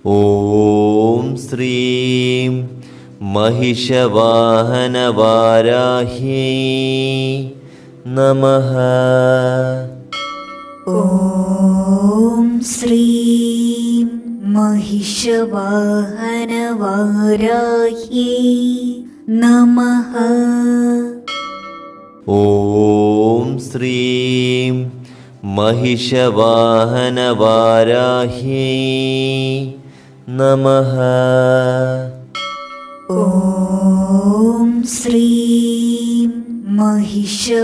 ഓം ശ്രീം महिषवाहनवाराह्यै नमः. ഓം ശ്രീം महिषवाहनवाराह्यै नमः. ഓം ശ്രീം महिषवाहनवाराह्यै नमः. ഓം ശ്രീം महिषवाहനവാരാഹ്यै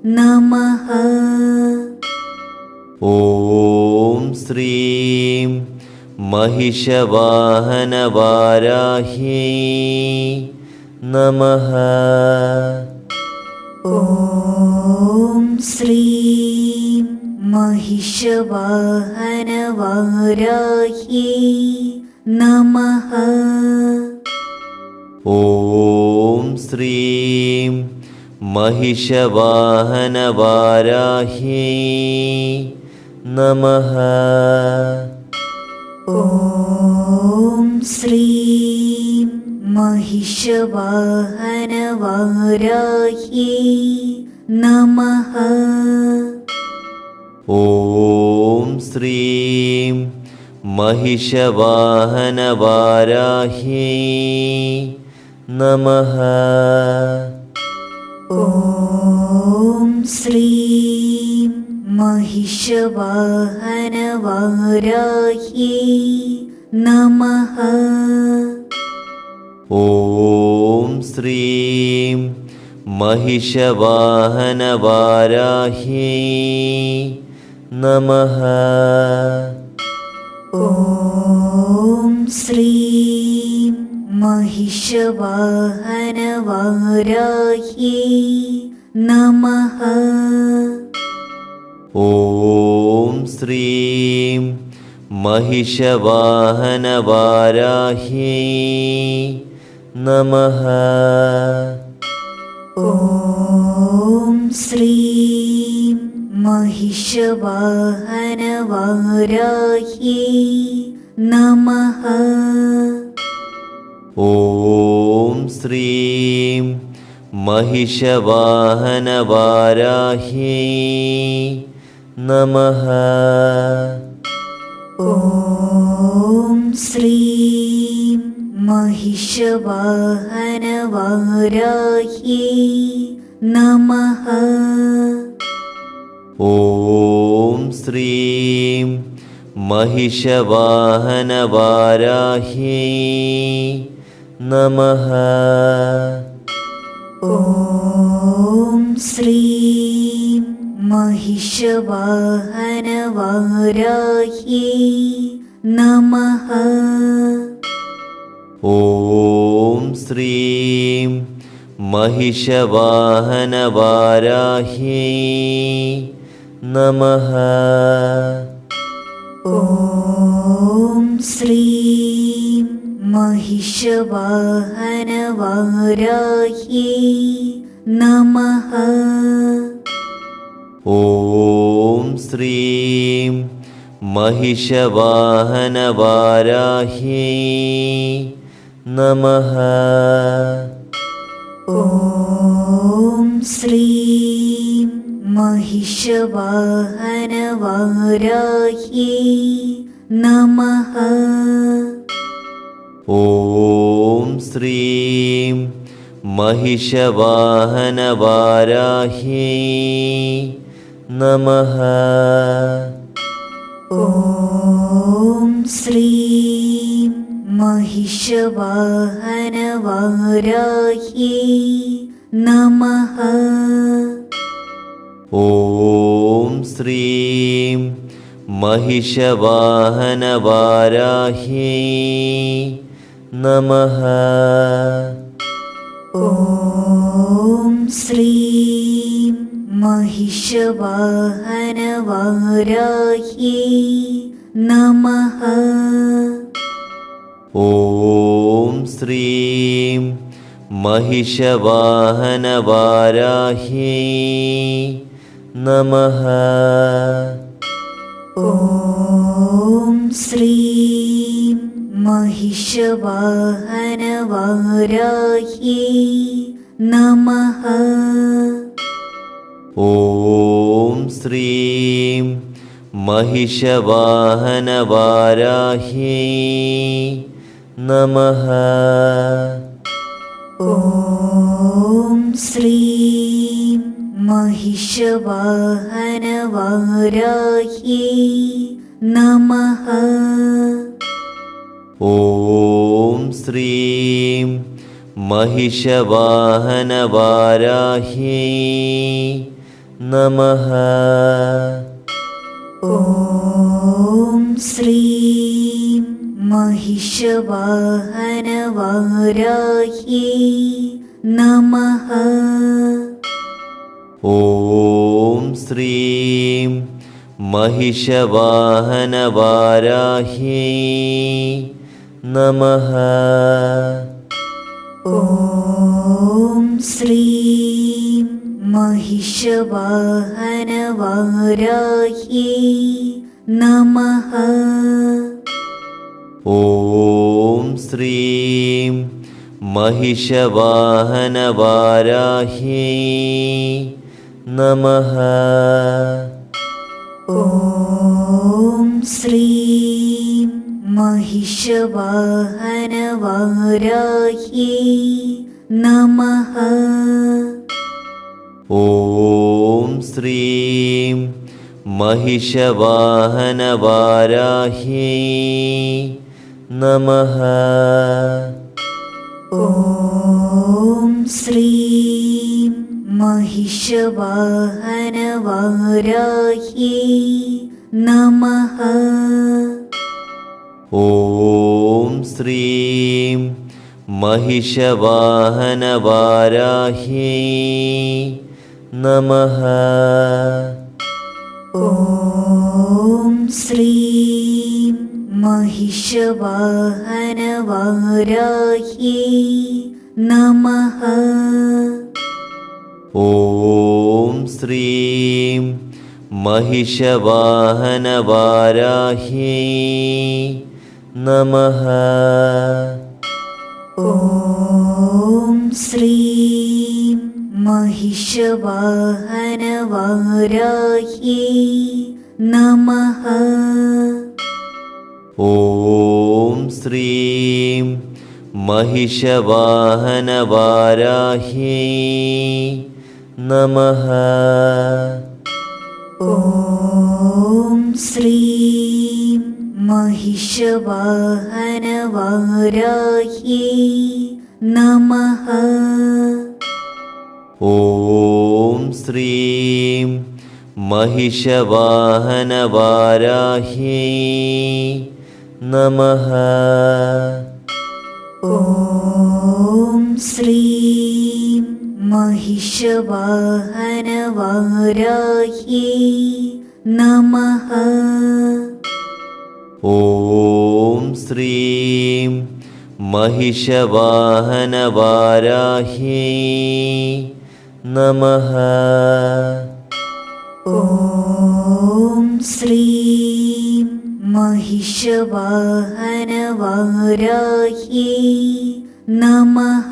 നമഃ. ഓം ശ്രീം महिषवाहनवाराह्यै नमः. ഓം ശ്രീം महिषवाहनവാരാഹ്यै നമഃ. ഓം ശ്രീം महिषवाहनवाराह्यै നമഃ. ഓം ശ്രീം महिषवाहനവാരാഹ്यै നമഃ. ഓം ശ്രീം महिषवाहनवाराह्यै നമഃ. ഓം ശ്രീം महिषवाहനവാരാഹ്यै നമഃ. ഓം ശ്രീം महिषवाहनवाരാഹ്यै നമഃ. ഓം ശ്രീം महिषवाहനവാരാഹ്यै നമഃ. ഓം ശ്രീം महिषवाहनवाരാഹ്यै നമഃ. ഓം ശ്രീം महिषवाहനവാരാഹ്यै നമഃ. ഓം ശ്രീം महिषवाहनवाരാഹ്यै നമഃ. ഓം ശ്രീം महिषവാഹനവാരാഹ്यै നമഃ. ഓം ശ്രീം महिषवाहनवाരാഹ്यै നമഃ. ഓം ശ്രീം महिषവാഹനവാരാഹ്यै നമഃ. ഓം ശ്രീം महिषवाहनവാരാഹ്यै നമഃ. ഓം ശ്രീം महिषവാഹനവാരാഹ്यै നമഃ. ഓം ശ്രീം महिषवाहനവാരാഹ്यै നമഃ. ഓം ശ്രീം महिषവാഹനവാരാഹ്यै നമഃ. ഓം ശ്രീം महिषवाहനവാരാഹ്यै നമഃ. ഓം ശ്രീം महिषവാഹനവാരാഹ്यै നമഃ. ഓം ശ്രീം महिषवाहനവാരാഹ്यै നമഃ. ഓം ശ്രീം महिषവാഹനവാരാഹ്यै നമഃ. ഓം ശ്രീം महिषवाहनवाराह्यै നമഃ. ഓം ശ്രീം महिषवाहनवाराह्यै नमः। ഓം ശ്രീം महिषवाहनवाराह्यै നമഃ. ഓം ശ്രീം महिषवाहनवाराह्यै नमः। ഓം ശ്രീം महिषवाहनवाराह्यै നമഃ. ഓം ശ്രീം महिषवाहनवाराह्यै നമഃ. ഓം ശ്രീം महिषवाहनवाराह्यै നമഃ. ഓം ശ്രീം महिषवाहനവാരാഹ്यै നമഃ. ഓം ശ്രീം महिषवाहनवाराह्यै നമഃ. ഓം ശ്രീം महिषवाहനവാരാഹ്यै നമഃ. ഓം ശ്രീം महिषवाहनवाराह्यै നമഃ. ഓം ശ്രീം महिषवाहനവാരാഹ്यै നമഃ. ഓം ശ്രീം महिषवाहनवाराह्यै നമഃ. ഓം ശ്രീം महिषवाहനവാരാഹ്यै നമഃ. ഓം ശ്രീം महिषवाहनवाരാह्यै നമഃ. ഓം ശ്രീം महिषवाहനവാരാഹ്यै നമഃ. ഓം ശ്രീം महिषवाहनवाരാह्यै നമഃ. ഓം ശ്രീം महिषवाहനവാരാഹ്यै നമഃ. ഓം ശ്രീം महिषवाहनवाരാह्यै നമഃ. ഓം ശ്രീം महिषवाहനവാരാഹ്यै നമഃ. ഓം ശ്രീം महिषवाहनवाരാह्यै നമഃ. ഓം ശ്രീം महिषവാഹനവാരാഹ്यै നമഃ.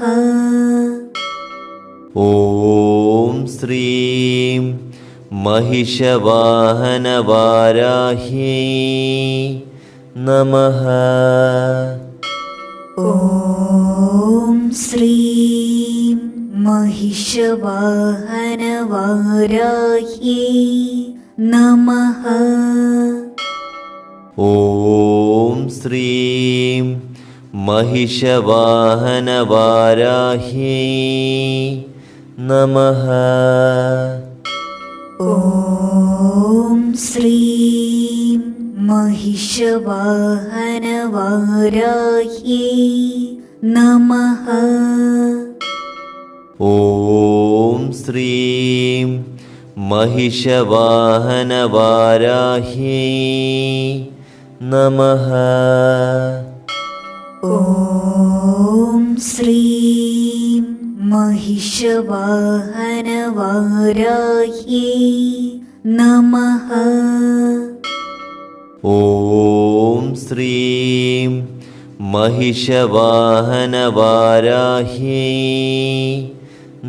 ഓം ശ്രീം महिषवाहनवाരാह्यै നമഃ. ഓം ശ്രീം महिषवाहനവാരാഹ്यै നമഃ. ഓം ശ്രീം महिषवाहनवाരാह्यै നമഃ. ഓം ശ്രീം महिषवाहനവാരാഹ്यै നമഃ. ഓം ശ്രീം महिषवाहनवाരാह्यै നമഃ. ഓം ശ്രീം महिषवाहनवाराह्यै നമഃ. ഓം ശ്രീം महिषवाहनवाराह्यै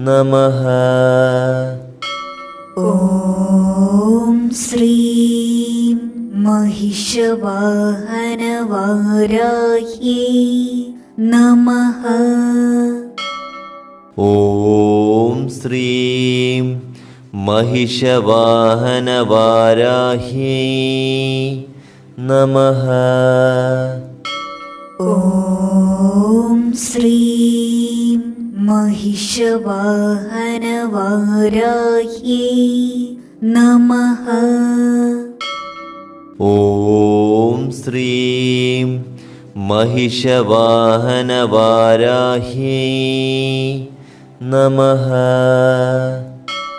नमः। ഓം ശ്രീം महिषवाहनवाराह्यै नमः। ഓം ശ്രീം महिषवाहनवाराह्यै नमः। ഓം ശ്രീം महिषवाहनवाരാह्यै नमः। ഓം ശ്രീം महिषवाहनवाराह्यै नमः।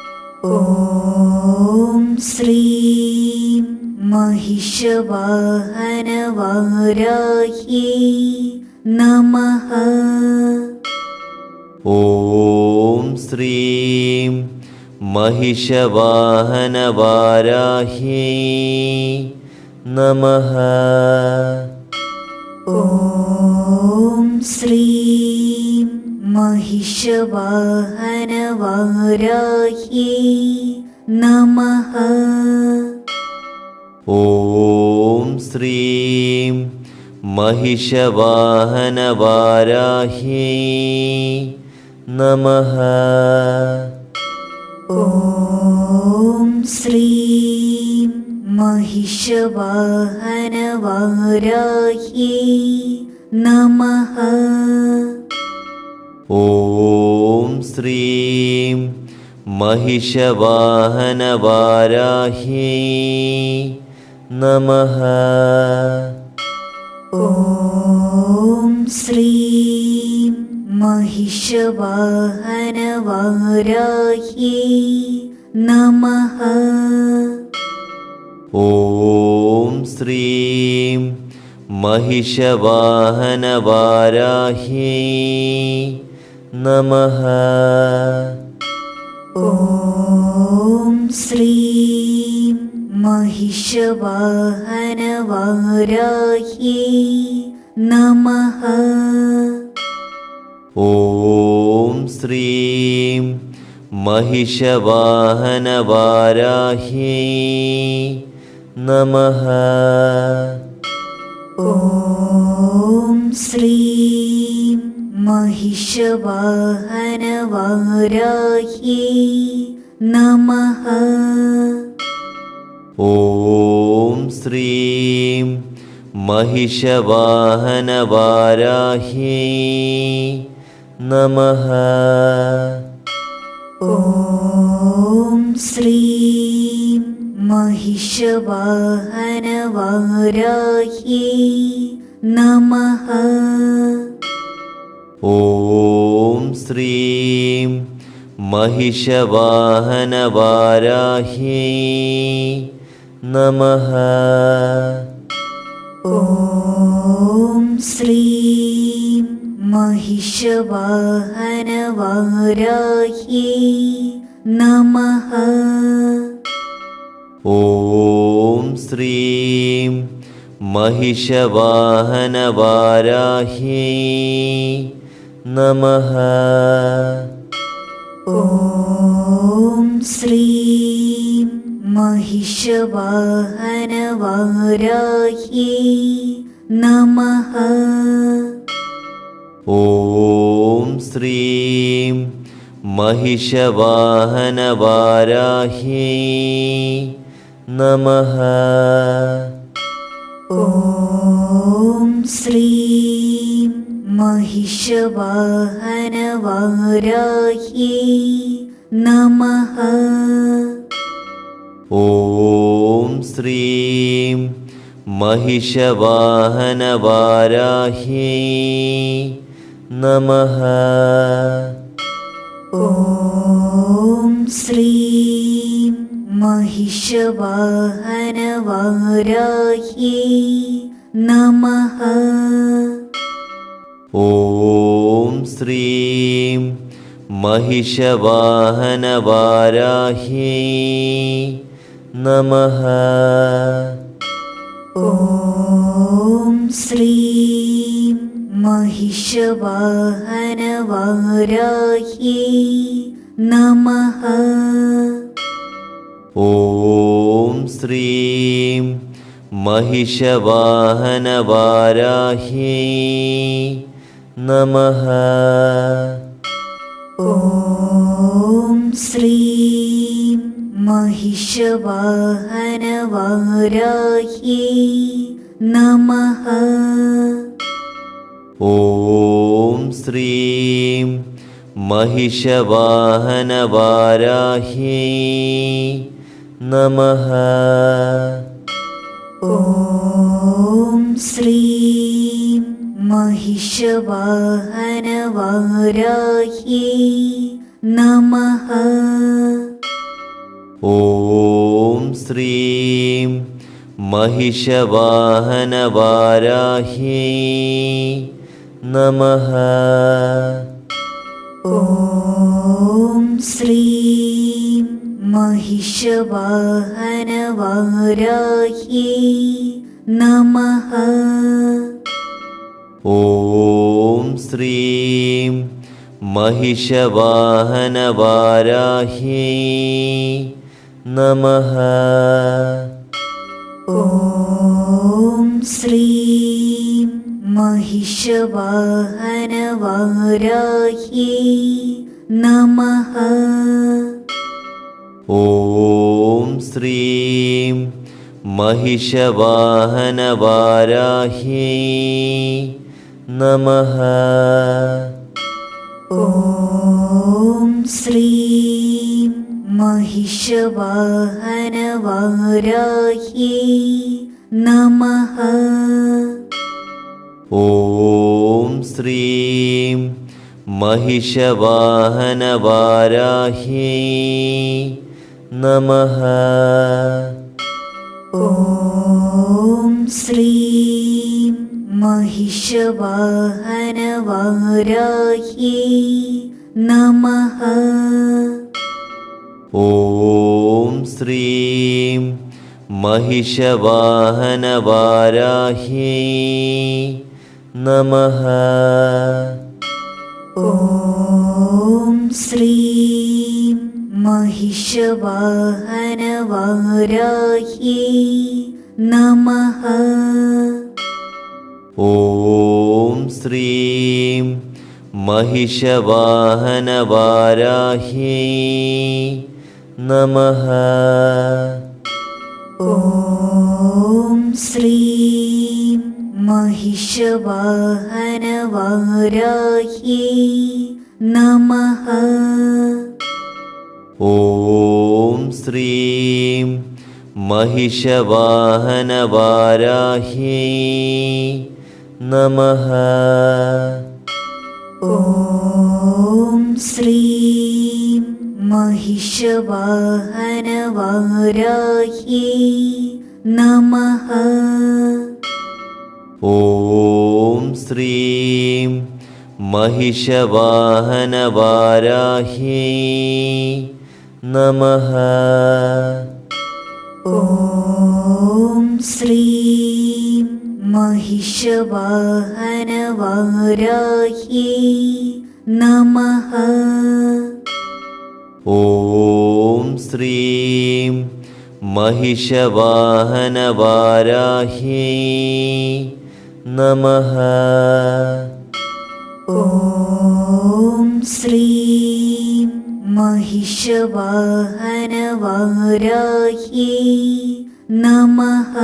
ഓം ശ്രീം महिषवाहനവാരാഹ്यै നമഃ. ഓം ശ്രീം महिषवाहनवाराह्यै नमः। ഓം ശ്രീം महिषवाहനവാരാഹ്यै നമഃ. ഓം ശ്രീം महिषवाहनवाराह्यै नमः। ഓം ശ്രീം महिषवाहനവാരാഹ്यै നമഃ. ഓം ശ്രീം महिषवाहनवाराह्यै नमः। ഓം ശ്രീം महिषवाहനവാരാഹ്यै നമഃ. ഓം ശ്രീം महिषवाहनवाराह्यै नमः। ഓം ശ്രീം महिषवाहനവാരാഹ്यै നമഃ. ഓം ശ്രീം महिषवाहनवाराह्यै नमः। ഓം ശ്രീം महिषवाहനവാരാഹ്यै നമഃ. ഓം ശ്രീം महिषवाहनवाराह्यै नमः। ഓം ശ്രീം महिषवाहനവാരാഹ്यै നമഃ. ഓം ശ്രീം महिषवाहनवाराह्यै नमः. ഓം ശ്രീം महिषവാഹനവാരാഹ്यै നമഃ. ഓം ശ്രീം महिषवाहनवाराह्यै नमः. ഓം ശ്രീം महिषവാഹനവാരാഹ്यै നമഃ. ഓം ശ്രീം महिषवाहनवाराह्यै नमः. ഓം ശ്രീം महिषവാഹനവാരാഹ്यै നമഃ. ഓം ശ്രീം महिषवाहनवाराह्यै नमः. ഓം ശ്രീം महिषവാഹനവാരാഹ്यै നമഃ. ഓം ശ്രീം महिषवाहनवाराह्यै नमः. ഓം ശ്രീം महिषवाहनवाराह्यै नमः। ഓം ശ്രീം महिषवाहनवाराह्यै നമഃ. ഓം ശ്രീം महिषवाहनवाराह्यै നമഃ. ഓം ശ്രീം महिषवाहनवाराह्यै നമഃ. ഓം ശ്രീം महिषवाहनवाराह्यै നമഃ. ഓം ശ്രീം महिषवाहनवाराह्यै നമഃ. ഓം ശ്രീം महिषवाहനവാരാഹ്यै നമഃ. ഓം ശ്രീം महिषवाहनवाराह्यै നമഃ. ഓം ശ്രീം महिषवाहനവാരാഹ്यै നമഃ. ഓം ശ്രീം महिषवाहनवाराह्यै നമഃ. ഓം ശ്രീം महिषवाहനവാരാഹ്यै നമഃ. ഓം ശ്രീം महिषवाहनवाराह्यै നമഃ. ഓം ശ്രീം महिषवाहനവാരാഹ്यै നമഃ. ഓം ശ്രീം महिषवाहनवाराह्यै നമഃ. ഓം ശ്രീം महिषवाहനവാരാഹ്यै നമഃ. ഓം ശ്രീം महिषवाहनवाराह्यै നമഃ. ഓം ശ്രീം महिषवाहനവാരാഹ്यै നമഃ. ഓം ശ്രീം महिषवाहनवाराह्यै നമഃ. ഓം ശ്രീം महिषवाहനവാരാഹ്यै നമഃ. ഓം ശ്രീം महिषवाहनवाराह्यै നമഃ. ഓം ശ്രീം महिषവാഹനവാരാഹ്यै നമഃ. ഓം ശ്രീം महिषवाहनवाराह्यै നമഃ. ഓം ശ്രീം महिषवाഹനവാരാഹ്यै നമഃ.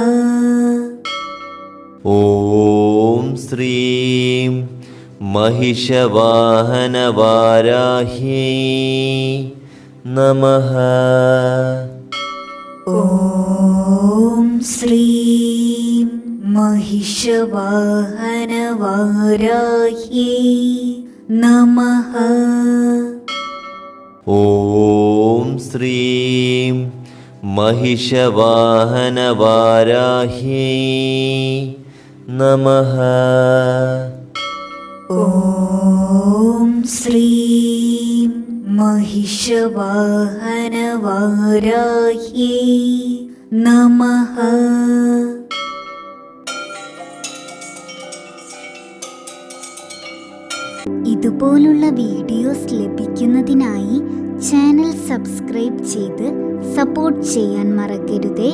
ഓം ശ്രീം महिषवाहनवाराह्यै നമഃ. ഓം ശ്രീം महिषवाहനവാരാഹ്यै നമഃ. ഓം ശ്രീം महिषवाहनवाराह्यै നമഃ. ഓം ശ്രീം महिषवाहनवाराह्यै നമഃ. ഇതുപോലുള്ള വീഡിയോസ് ലഭിക്കുന്നതിനായി ചാനൽ സബ്സ്ക്രൈബ് ചെയ്ത് സപ്പോർട്ട് ചെയ്യാൻ മറക്കരുതേ.